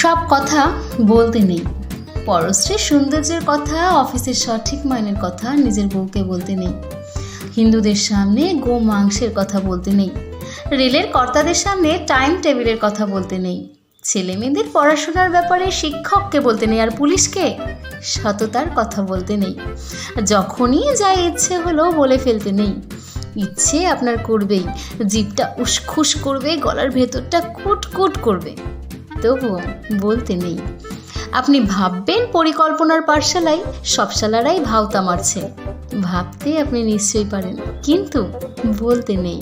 সব কথা বলতে নেই। পরশ্রীর সৌন্দর্যের কথা, অফিসের সঠিক মাইনের কথা নিজের বউকে বলতে নেই। হিন্দুদের সামনে গো মাংসের কথা বলতে নেই। রেলের কর্তাদের সামনে টাইম টেবিলের কথা বলতে নেই। ছেলে মেয়েদের পড়াশোনার ব্যাপারে শিক্ষককে বলতে নেই। আর পুলিশকে সততার কথা বলতে নেই। যখনই যা ইচ্ছে হলো বলে ফেলতে নেই। ইচ্ছে আপনার করবেই, জিভটা উসখুস করবে, গলার ভেতরটা কুটকুট করবে, তবুও বলতে নেই। আপনি ভাববেন পরিকল্পনার পাঠশালায় সব শালারাই ভাওতা মারছে। ভাবতে আপনি নিশ্চয়ই পারেন, কিন্তু বলতে নেই।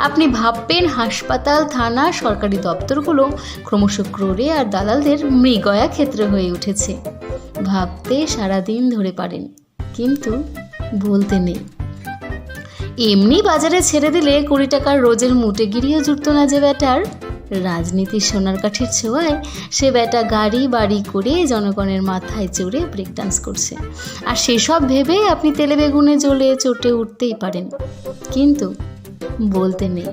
আপনি ভাববেন হাসপাতাল, থানা, সরকারি দপ্তরগুলো ক্রমশ ক্রোড়ে আর দালালদের মৃগয়া ক্ষেত্র হয়ে উঠেছে। ভাবতে সারাদিন ধরে পারেন, কিন্তু বলতে নেই। এমনি বাজারে ছেড়ে দিলে 20 টাকার রোজের মুটেগিরিও জুটত না যে ব্যাটার। রাজনীতির সোনার কাঠির ছোঁয়ায় সে ব্যাটা গাড়ি বাড়ি করে জনগণের মাথায় চড়ে ব্রেক ডান্স করছে। আর সেসব ভেবে আপনি তেলে বেগুনে জ্বলে চটে উঠতেই পারেন, কিন্তু বলতে নেই।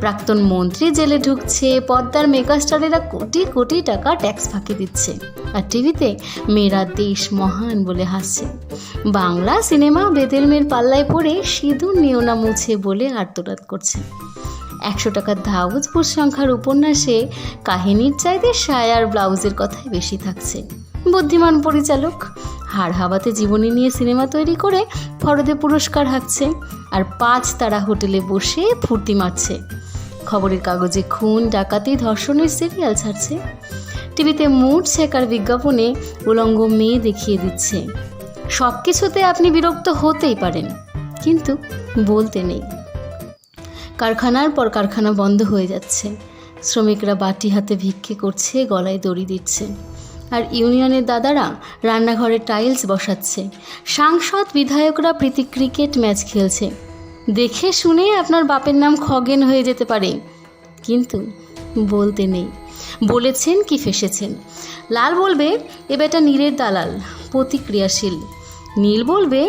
প্রাক্তন মন্ত্রী জেলে ঢুকছে, পদ্মার মেগাস্টারেরা কোটি কোটি টাকা ট্যাক্স ফাঁকি দিচ্ছে, আর টিভিতে মেয়েরা দেশ মহান বলে হাসছে। বাংলা সিনেমা বেদের মেয়ের পাল্লায় পড়ে সিঁদুর নিও না মুছে বলে আর্তনাদ করছে। 100 টাকার ধাউজ ভূত সংখ্যার উপন্যাসে কাহিনীর চাইতে সায়ার ব্লাউজের কথাই বেশি থাকছে। বুদ্ধিমান পরিচালক হাড় হাওয়াতে জীবনী নিয়ে সিনেমা তৈরি করে ফরদে পুরস্কার হাঁকছে, আর 5 তারা হোটেলে বসে ফুর্তি মারছে। খবরের কাগজে খুন, ডাকাতি, ধর্ষণের সিরিয়াল ছাড়ছে। টিভিতে মুড ছেকার বিজ্ঞাপনে উলঙ্গ মেয়ে দেখিয়ে দিচ্ছে। সব কিছুতে আপনি বিরক্ত হতেই পারেন, কিন্তু বলতে নেই। কারখানার পর কারখানা বন্ধ হয়ে যাচ্ছে। শ্রমিকরা বাটি হাতে ভিক্ষে করছে, গলায় দড়ি দিচ্ছে। আর ইউনিয়নের দাদারা রান্নাঘরে টাইলস বসাচ্ছে। সাংসদ বিধায়করা প্রীতি ক্রিকেট ম্যাচ খেলছে। দেখে শুনে আপনার বাপের নাম খগেন হয়ে যেতে পারে, কিন্তু বলতে নেই। বলেছেন কি ফেসেছেন। লাল বলবে এ বেটা নীলের দালাল, প্রতিক্রিয়াশীল। নীল বলবে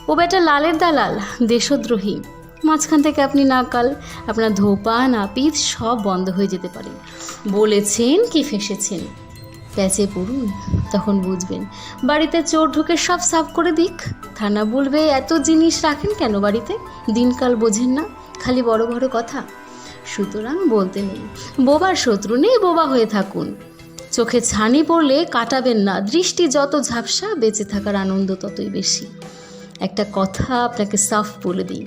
ও বেটা লালের দালাল, দেশদ্রোহী। মাঝখান থেকে আপনি নাকাল, আপনার ধোপা নাপিত সব বন্ধ হয়ে যেতে পারে। বলেছেন কি ফেসেছেন। প্যাচে পড়ুন, তখন বুঝবেন। বাড়িতে চোর ঢুকে সব সাফ করে দিক। থানা বলবে এত জিনিস রাখেন কেন বাড়িতে, দিনকাল বোঝেন না, খালি বড় বড় কথা। সুতরাং বলতে নেই। বোবার শত্রু নেই, বোবা হয়ে থাকুন। চোখে ছানি পড়লে কাটাবেন না। দৃষ্টি যত ঝাপসা, বেঁচে থাকার আনন্দ ততই বেশি। একটা কথা আপনাকে সাফ বলে দিই,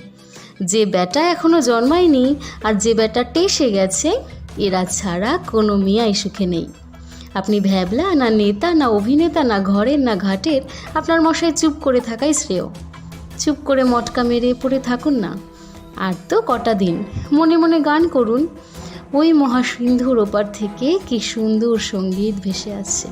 যে বেটা এখনো জন্মায়নি আর যে বেটা টেসে গেছে, এরা ছাড়া কোনো মিয়াই সুখে নেই। আপনি ভ্যাবলা না নেতা, না অভিনেতা, না ঘরের না ঘাটের, আপনার মশায় চুপ করে থাকাই শ্রেয়। চুপ করে মটকা মেরে পড়ে থাকুন না। আর তো কটা দিন, মনে মনে গান করুন। ওই মহাসিন্ধুর ওপার থেকে কি সুন্দর সঙ্গীত ভেসে আসছে।